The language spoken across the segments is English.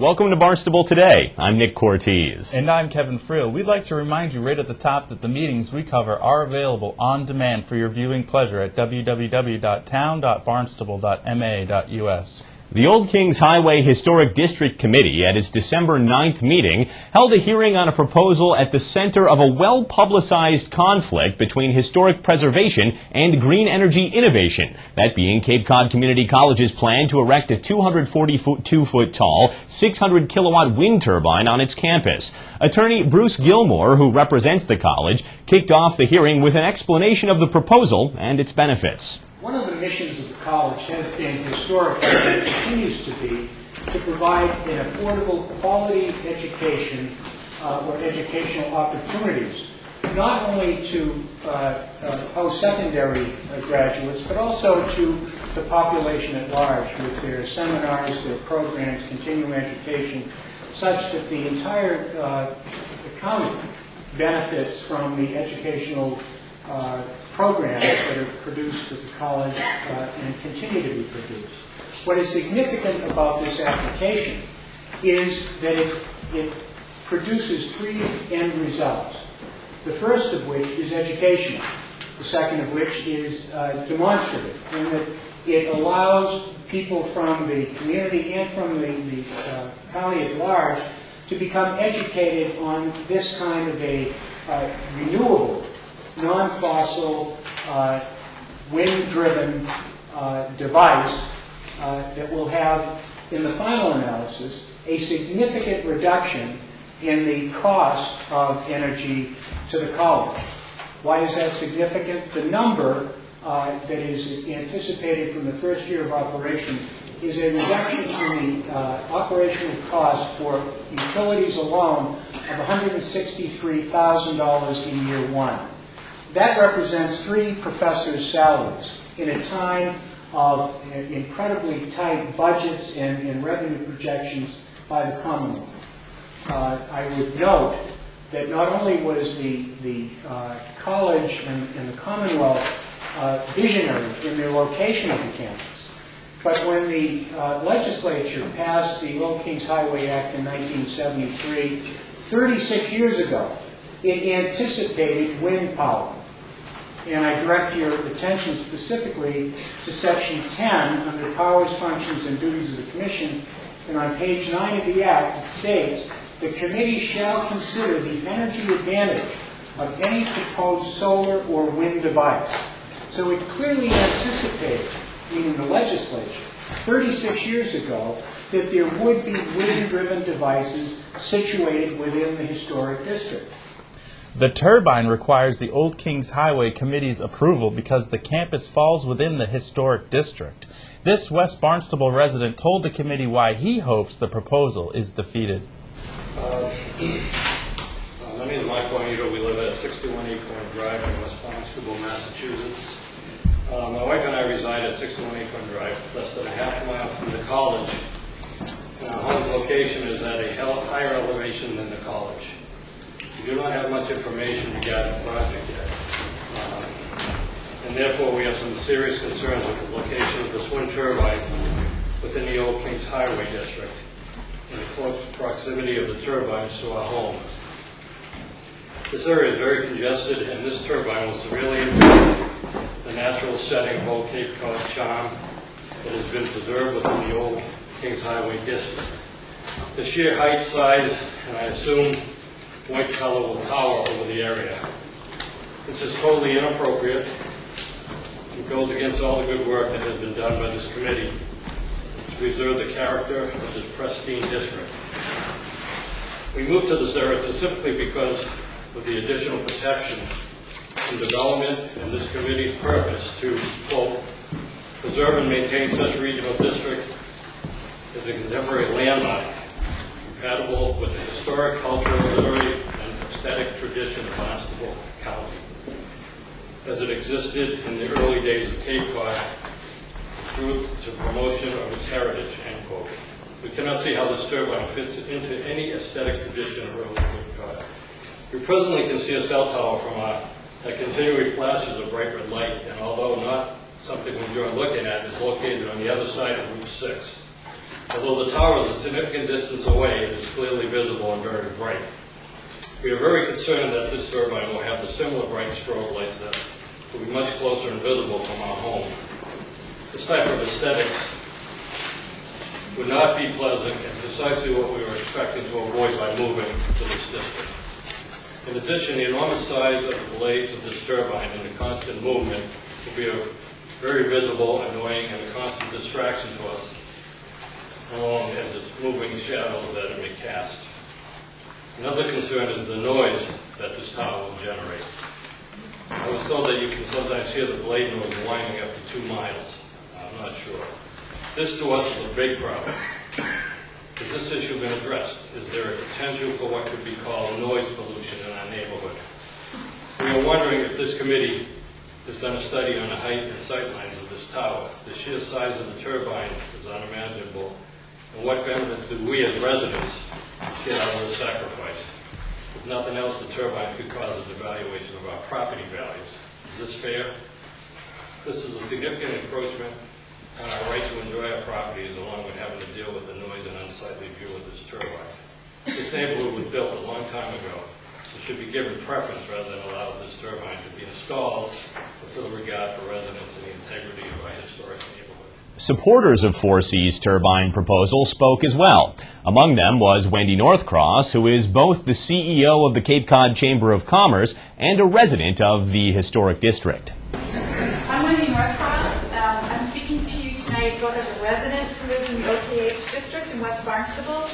Welcome to Barnstable Today. I'm Nick Cortez. And I'm Kevin Friel. We'd like to remind you right at the top that the meetings we cover are available on demand for your viewing pleasure at www.town.barnstable.ma.us. The Old Kings Highway Historic District Committee, at its December 9th meeting, held a hearing on a proposal at the center of a well-publicized conflict between historic preservation and green energy innovation, that being Cape Cod Community College's plan to erect a 242-foot tall, 600-kilowatt wind turbine on its campus. Attorney Bruce Gilmore, who represents the college, kicked off the hearing with an explanation of the proposal and its benefits. One of the missions of the college has been historically and continues to be to provide an affordable quality education or educational opportunities, not only to post-secondary graduates, but also to the population at large with their seminars, their programs, continuing education, such that the entire county benefits from the educational programs that are produced at the college and continue to be produced. What is significant about this application is that it produces three end results. The first of which is educational. The second of which is demonstrative, in that it allows people from the community and from the county at large to become educated on this kind of a renewable, non-fossil, wind-driven device that will have, in the final analysis, a significant reduction in the cost of energy to the college. Why is that significant? The number that is anticipated from the first year of operation is a reduction in the operational cost for utilities alone of $163,000 in year one. That represents 3 professors' salaries in a time of incredibly tight budgets and revenue projections by the Commonwealth. I would note that not only was the college and the Commonwealth visionary in their location of the campus, but when the legislature passed the Old Kings Highway Act in 1973, 36 years ago, it anticipated wind power. And I direct your attention specifically to Section 10 under Powers, Functions, and Duties of the Commission. And on page 9 of the Act, it states, "The committee shall consider the energy advantage of any proposed solar or wind device." So it clearly anticipated, meaning the legislature, 36 years ago, that there would be wind-driven devices situated within the historic district. The turbine requires the Old Kings Highway Committee's approval because the campus falls within the historic district. This West Barnstable resident told the committee why he hopes the proposal is defeated. My name is Mike Bonito. We live at 61 Acorn Drive in West Barnstable, Massachusetts. My wife and I reside at 61 Acorn Drive, less than a half mile from the college. And our home location is at a higher elevation than the college. We do not have much information regarding the project yet. And therefore we have some serious concerns with the location of this wind turbine within the Old Kings Highway District and the close proximity of the turbines to our home. This area is very congested, and this turbine will severely impact the natural setting of Old Cape Cod charm that has been preserved within the Old Kings Highway District. The sheer height, size, and I assume white color will tower over the area. This is totally inappropriate. It goes against all the good work that has been done by this committee to preserve the character of this pristine district. We moved to this area specifically because of the additional protection and development and this committee's purpose to, quote, preserve and maintain such regional district as a contemporary landmark compatible with the historic, cultural, literary, and aesthetic tradition of Barnstable County, as it existed in the early days of Cape Cod, through to promotion of its heritage, end quote. We cannot see how this turbine fits into any aesthetic tradition of early Cape Cod. We presently can see a cell tower from that continually flashes a bright red light, and although not something we enjoy looking at, is located on the other side of Route 6. Although the tower is a significant distance away, it is clearly visible and very bright. We are very concerned that this turbine will have the similar bright strobe lights that will be much closer and visible from our home. This type of aesthetics would not be pleasant and precisely what we were expecting to avoid by moving to this district. In addition, the enormous size of the blades of this turbine and the constant movement will be a very visible, annoying, and a constant distraction to us, along as its moving shadows that it may cast. Another concern is the noise that this tower will generate. I was told that you can sometimes hear the blade noise whining up to 2 miles. I'm not sure. This to us is a big problem. Has this issue been addressed? Is there a potential for what could be called noise pollution in our neighborhood? We are wondering if this committee has done a study on the height and sight lines of this tower. The sheer size of the turbine is unimaginable. And what benefit do we as residents get out of this sacrifice? If nothing else, the turbine could cause a devaluation of our property values. Is this fair? This is a significant encroachment on our right to enjoy our properties, along with having to deal with the noise and unsightly view of this turbine. This neighborhood was built a long time ago. It should be given preference rather than allow this turbine to be installed with little regard for residents and the integrity of our historic neighborhood. Supporters of 4C's turbine proposal spoke as well. Among them was Wendy Northcross, who is both the CEO of the Cape Cod Chamber of Commerce and a resident of the historic district. I'm Wendy Northcross. I'm speaking to you tonight both as a resident who lives in the OKH district in West Barnstable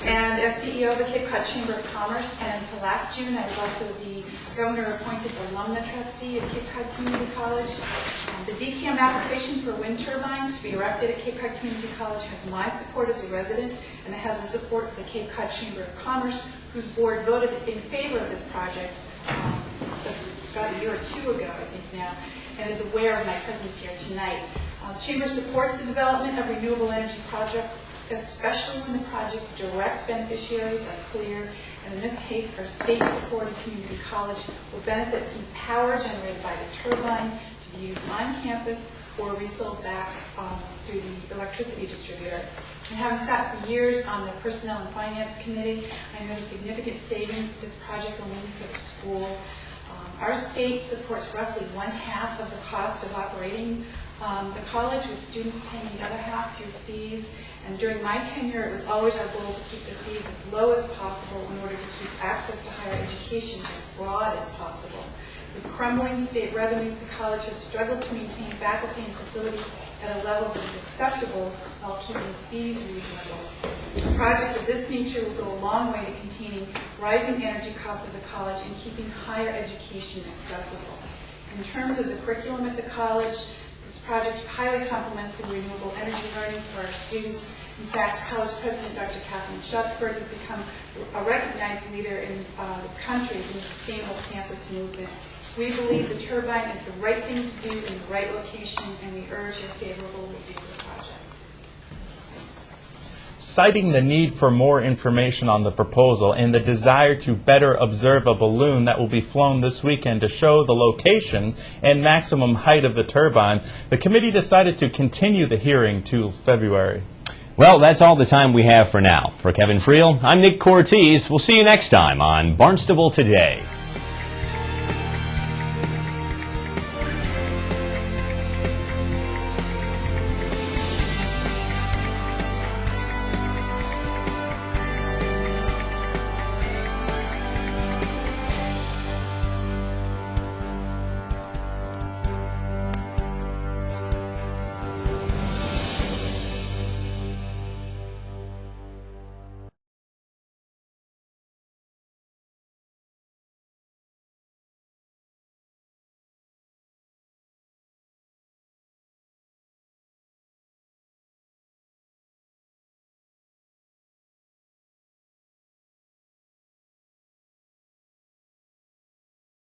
and as CEO of the Cape Cod Chamber of Commerce. And until last June, I was also the governor-appointed alumna trustee at Cape Cod Community College. The DCAM application for a wind turbine to be erected at Cape Cod Community College has my support as a resident, and it has the support of the Cape Cod Chamber of Commerce, whose board voted in favor of this project about a year or two ago, I think now, and is aware of my presence here tonight. The Chamber supports the development of renewable energy projects, especially when the project's direct beneficiaries are clear. And in this case, our state-supported community college will benefit from the power generated by the turbine to be used on campus or resold back through the electricity distributor. And having sat for years on the Personnel and Finance Committee, I know the significant savings this project will mean for the school. Our state supports roughly 1/2 of the cost of operating the college, with students paying the other half through fees. And during my tenure, it was always our goal to keep the fees as low as possible in order to keep access to higher education as broad as possible. With crumbling state revenues, the college has struggled to maintain faculty and facilities at a level that is acceptable while keeping fees reasonable. A project of this nature will go a long way to containing rising energy costs of the college and keeping higher education accessible. In terms of the curriculum at the college, this project highly complements the renewable energy learning for our students. In fact, College President Dr. Catherine Schutzberg has become a recognized leader in the country in the sustainable campus movement. We believe the turbine is the right thing to do in the right location, and we urge a favorable review of the project. Thanks. Citing the need for more information on the proposal and the desire to better observe a balloon that will be flown this weekend to show the location and maximum height of the turbine, the committee decided to continue the hearing to February. Well, that's all the time we have for now. For Kevin Friel, I'm Nick Cortez. We'll see you next time on Barnstable Today.